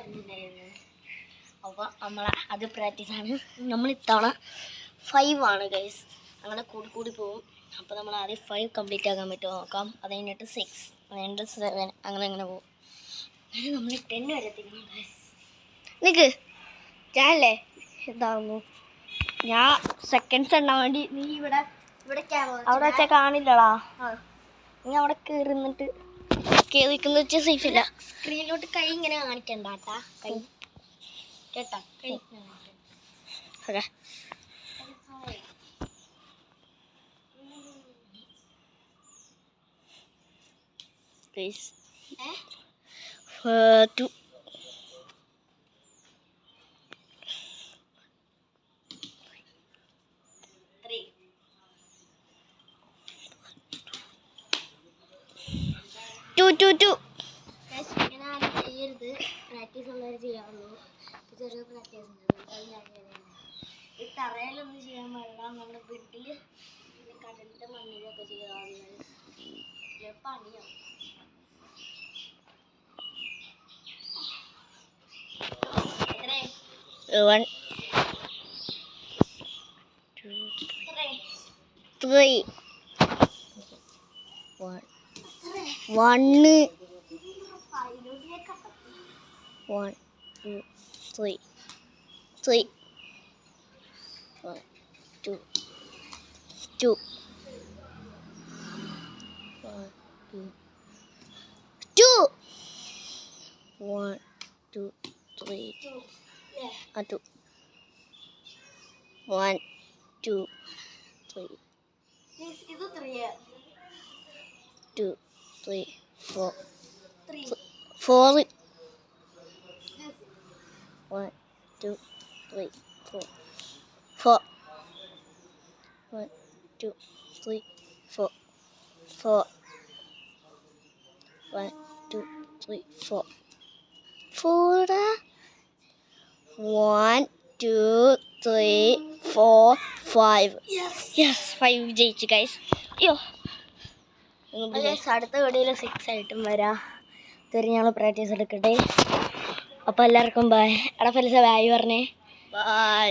പറഞ്ഞിട്ടുണ്ടായിരുന്നു. അപ്പോൾ അത് പ്രാക്ടീസാണ്. നമ്മൾ ഇത്തവണ 5 ആണ് ഗൈസ്. അങ്ങനെ കൂടി പോകും. അപ്പോൾ നമ്മൾ ആദ്യം 5 കംപ്ലീറ്റ് ആക്കാൻ പറ്റുമോ നോക്കാം. അത് കഴിഞ്ഞിട്ട് 6, അത് കഴിഞ്ഞിട്ട് 7, അങ്ങനെ പോകും. അങ്ങനെ നമ്മൾ 10 വരെ എത്തിക്കണം ഗൈസ്. നിൽക്ക്, ഞാനല്ലേ ഇതാവുന്നു. ഞാൻ സെക്കൻഡ്സ് എണ്ണാൻ വേണ്ടി. നീ ഇവിടെ അവിടെ വെച്ചാൽ കാണില്ലടാ. നീ അവിടെ കയറി നിന്നിട്ട് നിൽക്കുന്ന വെച്ചാൽ സേഫില്ല. സ്ക്രീനിലോട്ട് കൈ ഇങ്ങനെ കാണിക്കണ്ട കേട്ടാ. കൈ കേട്ടാ, കൈ ഓക്കെ. Please. 2. 3. 2. ഇങ്ങനെ ആരും ചെയ്യരുത്. പ്രാക്ടീസ് ഉള്ളവർ ചെയ്യാവുള്ളൂ. ചെറിയ പ്രാക്ടീസ് ഉണ്ട്. ഈ തറയിലൊന്നും ചെയ്യാൻ പാടില്ല. നമ്മുടെ വീട്ടിൽ കടലിൻ്റെ മണ്ണിലൊക്കെ ചെയ്യാവുന്നത് പണിയാണ്. 1, 2, 3. 1, 2, 3. 1, 2, 2. 1, 2, 2. 1, 2, 3. 2. 1, 2, 3. 2, 3, 4. 4. 1, 2, 3, 4. 4. 1, 2, 3, 4. 4. 1, 2, 3, 4. 4. 1, 2, 3, 4, 5. Yes, 5 ജയിച്ചു ഗൈസ്. അയ്യോ, അടുത്ത വീഡിയോയിൽ 6 ആയിട്ടും വരാം. ഇതുവരെ ഞങ്ങൾ പ്രാക്ടീസ് എടുക്കട്ടെ. അപ്പോൾ എല്ലാവർക്കും ബൈ. എടാ ഫെലിസ ബൈ പറഞ്ഞേ. ബൈ.